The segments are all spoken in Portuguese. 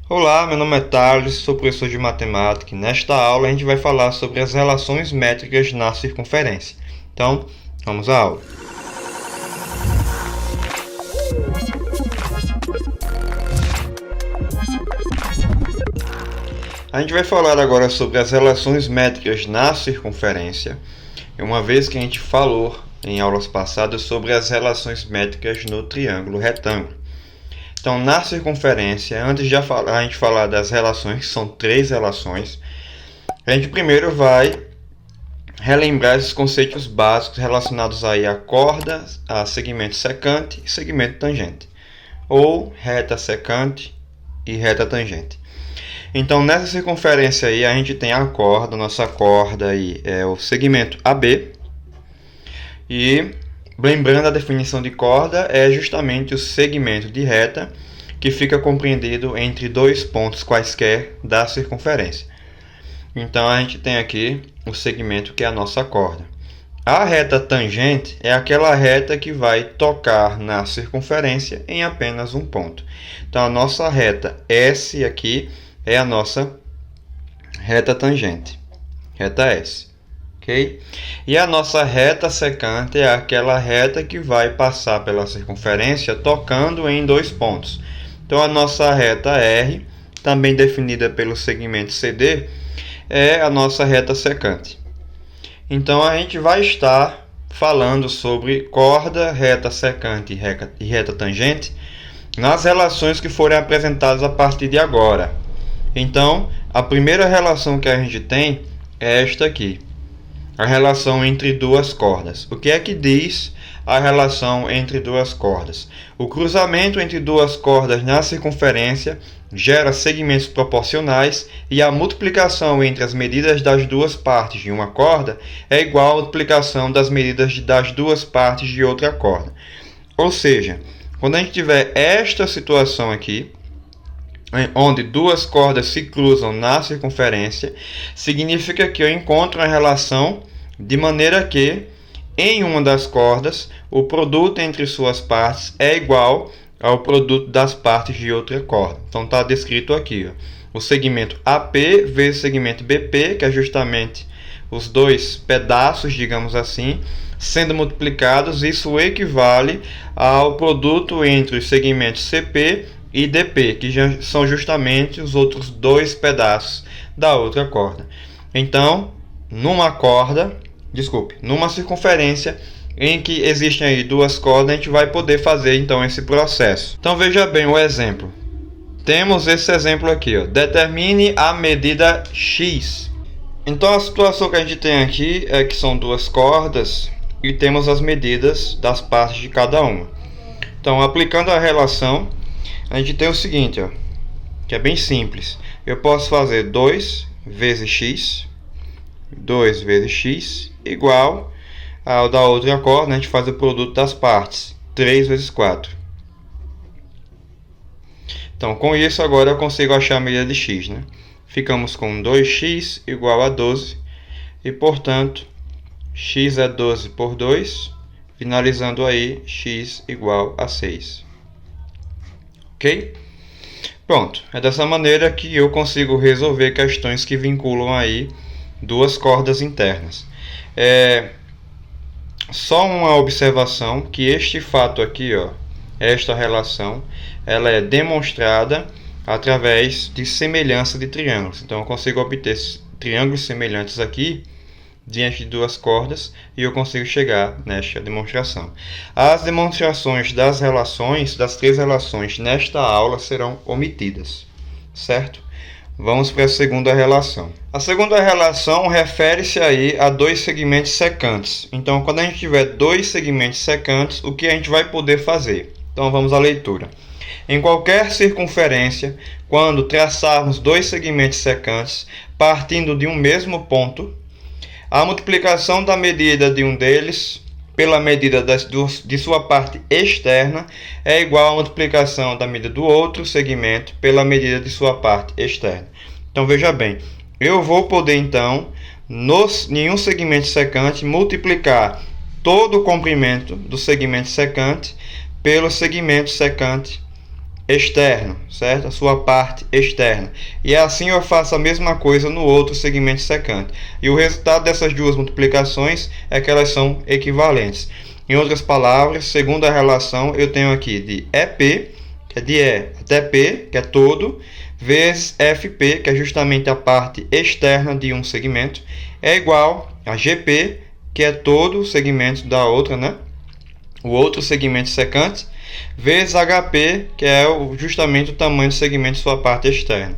Olá, meu nome é Thales, sou professor de matemática e nesta aula a gente vai falar sobre as relações métricas na circunferência. Então, vamos à aula. A gente vai falar agora sobre as relações métricas na circunferência, uma vez que a gente falou em aulas passadas sobre as relações métricas no triângulo retângulo. Então, na circunferência, antes de a gente falar das relações, que são 3 relações, a gente primeiro vai relembrar esses conceitos básicos relacionados aí a corda, a segmento secante e segmento tangente, ou reta secante e reta tangente. Então, nessa circunferência aí, a gente tem a corda, nossa corda aí é o segmento AB, e lembrando a definição de corda, é justamente o segmento de reta que fica compreendido entre 2 pontos quaisquer da circunferência. Então a gente tem aqui o segmento que é a nossa corda. A reta tangente é aquela reta que vai tocar na circunferência em apenas um ponto. Então a nossa reta S aqui é a nossa reta tangente, reta S. Okay? E a nossa reta secante é aquela reta que vai passar pela circunferência tocando em 2 pontos. Então a nossa reta R, também definida pelo segmento CD, é a nossa reta secante. Então a gente vai estar falando sobre corda, reta secante e reta tangente nas relações que forem apresentadas a partir de agora. Então a primeira relação que a gente tem é esta aqui. A relação entre duas cordas. O que é que diz a relação entre duas cordas? O cruzamento entre duas cordas na circunferência gera segmentos proporcionais e a multiplicação entre as medidas das duas partes de uma corda é igual à multiplicação das medidas das duas partes de outra corda. Ou seja, quando a gente tiver esta situação aqui, onde duas cordas se cruzam na circunferência, significa que eu encontro uma relação de maneira que, em uma das cordas, o produto entre suas partes é igual ao produto das partes de outra corda. Então está descrito aqui, ó, o segmento AP vezes o segmento BP, que é justamente os dois pedaços, digamos assim, sendo multiplicados, isso equivale ao produto entre os segmentos CP e DP, que já são justamente os outros dois pedaços da outra corda. Então, numa circunferência em que existem aí duas cordas, a gente vai poder fazer então esse processo. Então veja bem o exemplo. Temos esse exemplo aqui, ó. Determine a medida X. Então a situação que a gente tem aqui é que são duas cordas e temos as medidas das partes de cada uma. Então, aplicando a relação, a gente tem o seguinte, ó, que é bem simples. Eu posso fazer 2 vezes x, 2 vezes x, igual ao da outra corda, a gente faz o produto das partes, 3 vezes 4. Então, com isso, agora eu consigo achar a medida de x, né? Ficamos com 2x igual a 12, e, portanto, x é 12 por 2, finalizando aí, x igual a 6. Ok? Pronto, é dessa maneira que eu consigo resolver questões que vinculam aí duas cordas internas. Só uma observação que este fato aqui, ó, esta relação, ela é demonstrada através de semelhança de triângulos. Então eu consigo obter triângulos semelhantes aqui diante de duas cordas e eu consigo chegar nesta demonstração. As demonstrações das relações, das 3 relações nesta aula serão omitidas, certo? Vamos para a segunda relação. A segunda relação refere-se aí a 2 segmentos secantes. Então, quando a gente tiver 2 segmentos secantes, o que a gente vai poder fazer? Então, vamos à leitura. Em qualquer circunferência, quando traçarmos 2 segmentos secantes partindo de um mesmo ponto, a multiplicação da medida de um deles pela medida de sua parte externa é igual à multiplicação da medida do outro segmento pela medida de sua parte externa. Então veja bem, eu vou poder então, em um segmento secante, multiplicar todo o comprimento do segmento secante pelo segmento secante externo, certo? A sua parte externa. E assim eu faço a mesma coisa no outro segmento secante. E o resultado dessas duas multiplicações é que elas são equivalentes. Em outras palavras, segundo a relação, eu tenho aqui de EP, que é de E até P, que é todo, vezes FP, que é justamente a parte externa de um segmento, é igual a GP, que é todo o segmento da outra, né? O outro segmento secante, vezes HP, que é justamente o tamanho do segmento de sua parte externa.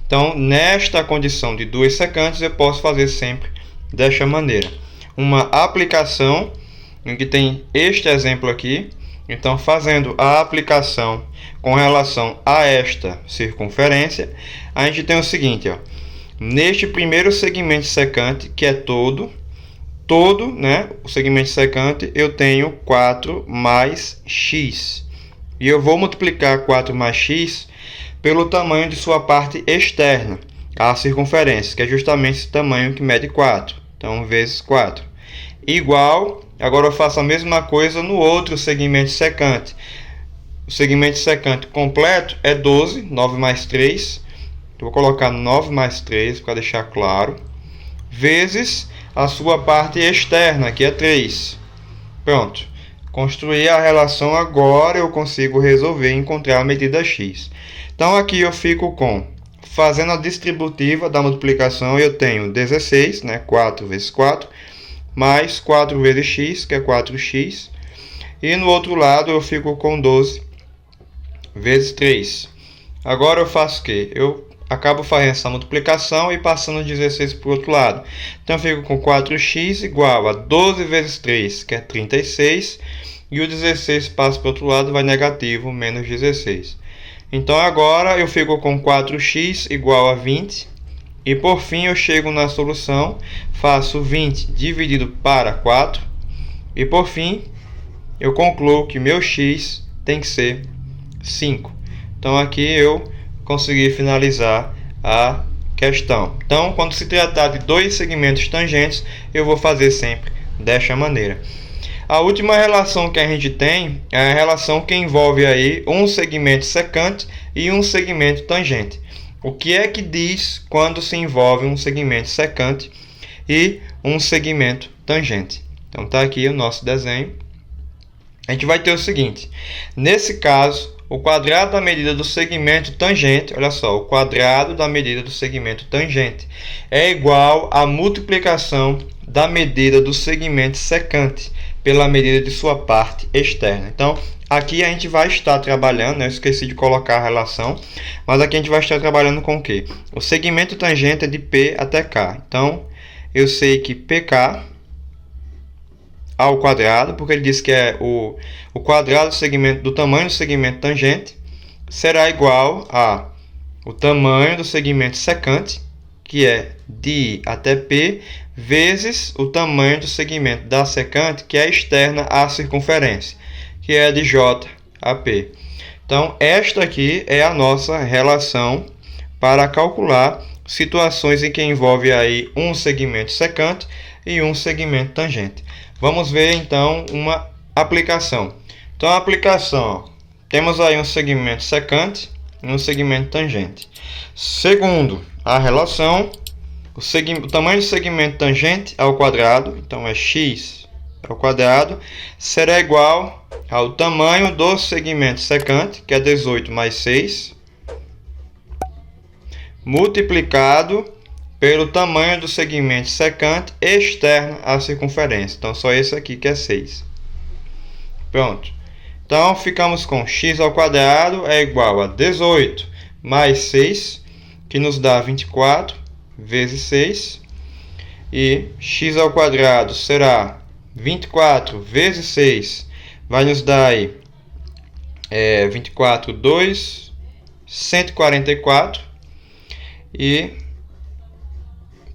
Então, nesta condição de duas secantes, eu posso fazer sempre desta maneira. Uma aplicação, em que tem este exemplo aqui. Então, fazendo a aplicação com relação a esta circunferência, a gente tem o seguinte, ó. Neste primeiro segmento secante, que é todo, né, o segmento secante, eu tenho 4 mais x. E eu vou multiplicar 4 mais x pelo tamanho de sua parte externa, a circunferência, que é justamente esse tamanho que mede 4. Então, vezes 4. Igual, agora eu faço a mesma coisa no outro segmento secante. O segmento secante completo é 12, 9 mais 3. Eu vou colocar 9 mais 3 para deixar claro. Vezes a sua parte externa, que é 3. Pronto. Construir a relação agora, eu consigo resolver e encontrar a medida x. Então aqui eu fico com, fazendo a distributiva da multiplicação, eu tenho 16, né, 4 vezes 4, mais 4 vezes x, que é 4x. E no outro lado eu fico com 12 vezes 3. Agora eu faço o quê? Eu acabo fazendo essa multiplicação e passando 16 para o outro lado. Então eu fico com 4x igual a 12 vezes 3, que é 36. E o 16 passa para o outro lado, vai negativo, menos 16. Então agora eu fico com 4x igual a 20. E por fim eu chego na solução, faço 20 dividido para 4. E por fim eu concluo que meu x tem que ser 5. Então aqui eu consegui finalizar a questão. Então, quando se tratar de dois segmentos tangentes, eu vou fazer sempre desta maneira. A última relação que a gente tem é a relação que envolve aí um segmento secante e um segmento tangente. O que é que diz quando se envolve um segmento secante e um segmento tangente? Então está aqui o nosso desenho. A gente vai ter o seguinte: nesse caso, o quadrado da medida do segmento tangente, olha só, o quadrado da medida do segmento tangente é igual à multiplicação da medida do segmento secante pela medida de sua parte externa. Então, aqui a gente vai estar trabalhando, né? Eu esqueci de colocar a relação, mas aqui a gente vai estar trabalhando com o quê? O segmento tangente é de P até K. Então, eu sei que PK ao quadrado, porque ele diz que é o quadrado do segmento, do tamanho do segmento tangente, será igual a o tamanho do segmento secante, que é de I até P, vezes o tamanho do segmento da secante, que é externa à circunferência, que é de J a P. Então, esta aqui é a nossa relação para calcular situações em que envolve aí um segmento secante e um segmento tangente. Vamos ver então uma aplicação. Então, a aplicação, temos aí um segmento secante e um segmento tangente. Segundo a relação, o tamanho do segmento tangente ao quadrado, então é x ao quadrado, será igual ao tamanho do segmento secante, que é 18 mais 6, multiplicado pelo tamanho do segmento secante externo à circunferência. Então, só esse aqui que é 6. Pronto. Então, ficamos com x ao quadrado é igual a 18 mais 6, que nos dá 24, vezes 6. E x ao quadrado será 24 vezes 6, vai nos dar aí 24, 2, 144. E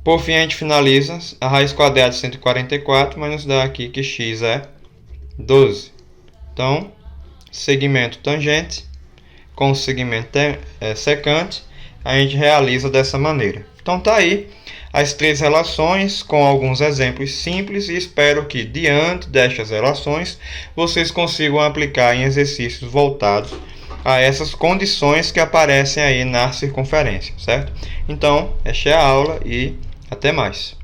por fim a gente finaliza a raiz quadrada de 144, mas nos dá aqui que x é 12. Então, segmento tangente com segmento secante, a gente realiza dessa maneira. Então tá aí as três relações com alguns exemplos simples, e espero que diante destas relações vocês consigam aplicar em exercícios voltados a essas condições que aparecem aí na circunferência, certo? Então, esta é a aula e até mais.